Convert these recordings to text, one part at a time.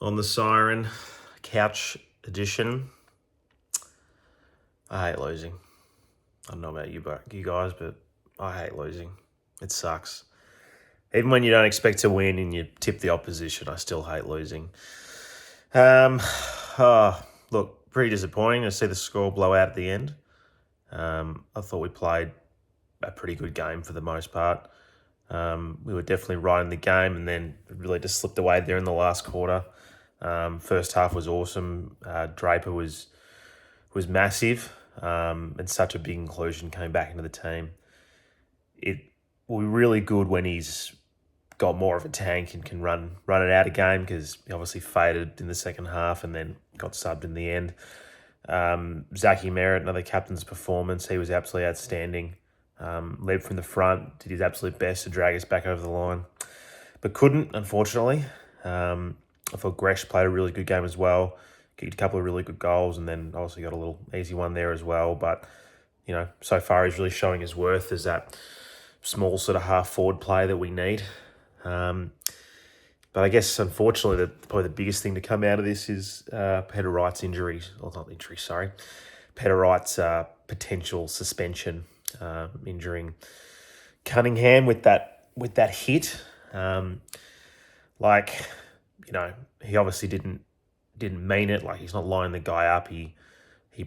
on the Siren couch edition. I hate losing. I don't know about you guys, but I hate losing. It sucks. Even when you don't expect to win and you tip the opposition, I still hate losing. Look, pretty disappointing to see the score blow out at the end. I thought we played a pretty good game for the most part. We were definitely right in the game, and then it really just slipped away there in the last quarter. First half was awesome. Draper was massive, and such a big inclusion came back into the team. It will be really good when he's got more of a tank and can run it out of game, because he obviously faded in the second half and then got subbed in the end. Zachy Merritt, another captain's performance. He was absolutely outstanding. Led from the front, did his absolute best to drag us back over the line, but couldn't, unfortunately. I thought Gresh played a really good game as well. Kicked a couple of really good goals, and then obviously got a little easy one there as well. But, so far he's really showing his worth as that small sort of half-forward player that we need. But I guess, unfortunately, probably the biggest thing to come out of this is Peter Wright's injury. Or not injury, sorry. Peter Wright's potential suspension, injuring Cunningham with that hit. He obviously didn't mean it. Like, he's not lining the guy up. He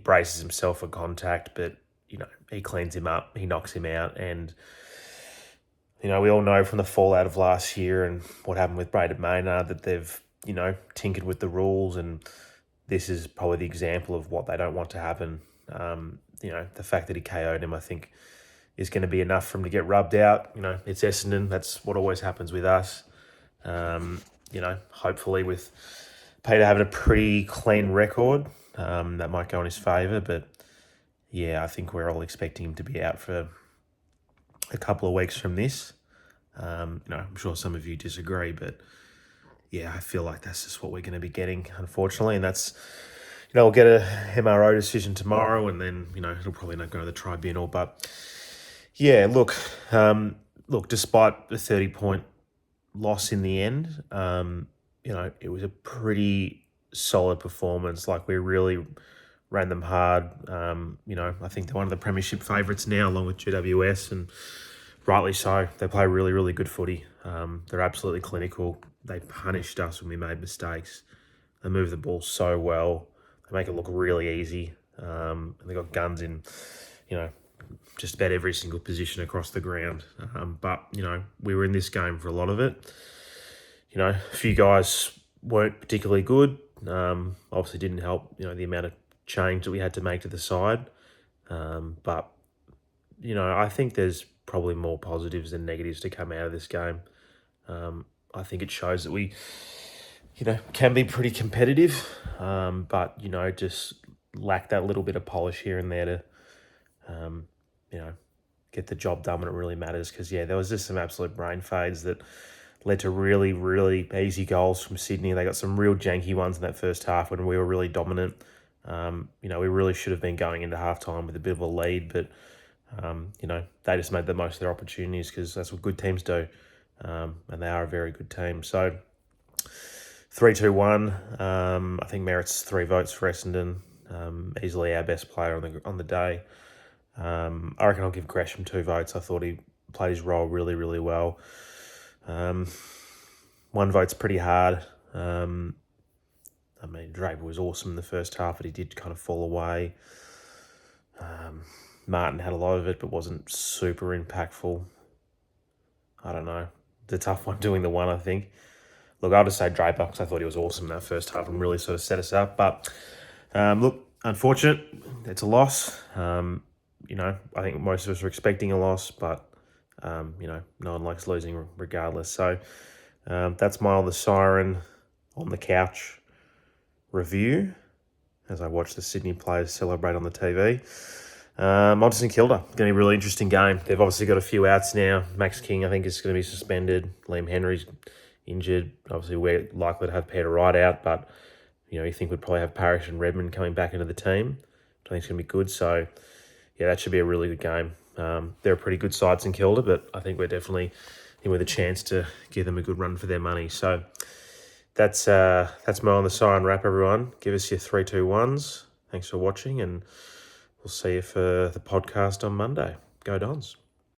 braces himself for contact, but he cleans him up. He knocks him out, and we all know from the fallout of last year and what happened with Braden Maynard that they've tinkered with the rules, and this is probably the example of what they don't want to happen. The fact that he KO'd him, I think, is going to be enough for him to get rubbed out. It's Essendon. That's what always happens with us. Hopefully with Peter having a pretty clean record, that might go in his favour. But, yeah, I think we're all expecting him to be out for a couple of weeks from this. I'm sure some of you disagree, but, yeah, I feel like that's just what we're going to be getting, unfortunately. And that's, we'll get a MRO decision tomorrow, and then, it'll probably not go to the tribunal. But, yeah, look, despite the 30-point loss in the end, it was a pretty solid performance. Like, we really ran them hard. I think they're one of the premiership favourites now, along with GWS, and rightly so. They play really, really good footy. They're absolutely clinical. They punished us when we made mistakes. They move the ball so well. They make it look really easy. And they got guns in, just about every single position across the ground. But we were in this game for a lot of it. A few guys weren't particularly good. Obviously didn't help, the amount of change that we had to make to the side. But, I think there's probably more positives than negatives to come out of this game. I think it shows that we, can be pretty competitive, but, just lack that little bit of polish here and there to, get the job done when it really matters. Because, yeah, there was just some absolute brain fades that led to really, really easy goals from Sydney. They got some real janky ones in that first half when we were really dominant. We really should have been going into halftime with a bit of a lead, but, they just made the most of their opportunities, because that's what good teams do. And they are a very good team. So 3-2-1. I think Merritt's 3 votes for Essendon. Easily our best player on the day. I reckon I'll give Gresham 2 votes. I thought he played his role really, really well. 1 vote's pretty hard. Draper was awesome in the first half, but he did kind of fall away. Martin had a lot of it, but wasn't super impactful. I don't know. It's a tough one doing the 1, I think. Look, I'll just say Draper, because I thought he was awesome in that first half and really sort of set us up. But, unfortunate. It's a loss. I think most of us were expecting a loss, but, no one likes losing regardless. So, that's my On the Siren on the couch review as I watch the Sydney players celebrate on the TV. On to St Kilda. It's going to be a really interesting game. They've obviously got a few outs now. Max King, I think, is going to be suspended. Liam Henry's injured. Obviously, we're likely to have Peter Wright out, but, you think we'd probably have Parrish and Redmond coming back into the team. I think it's going to be good. So, yeah, that should be a really good game. They're a pretty good side, St Kilda, but I think we're definitely in with a chance to give them a good run for their money. So, that's Mo on the Siren wrap, everyone. Give us your 3, 2, 1s. Thanks for watching, and we'll see you for the podcast on Monday. Go Dons.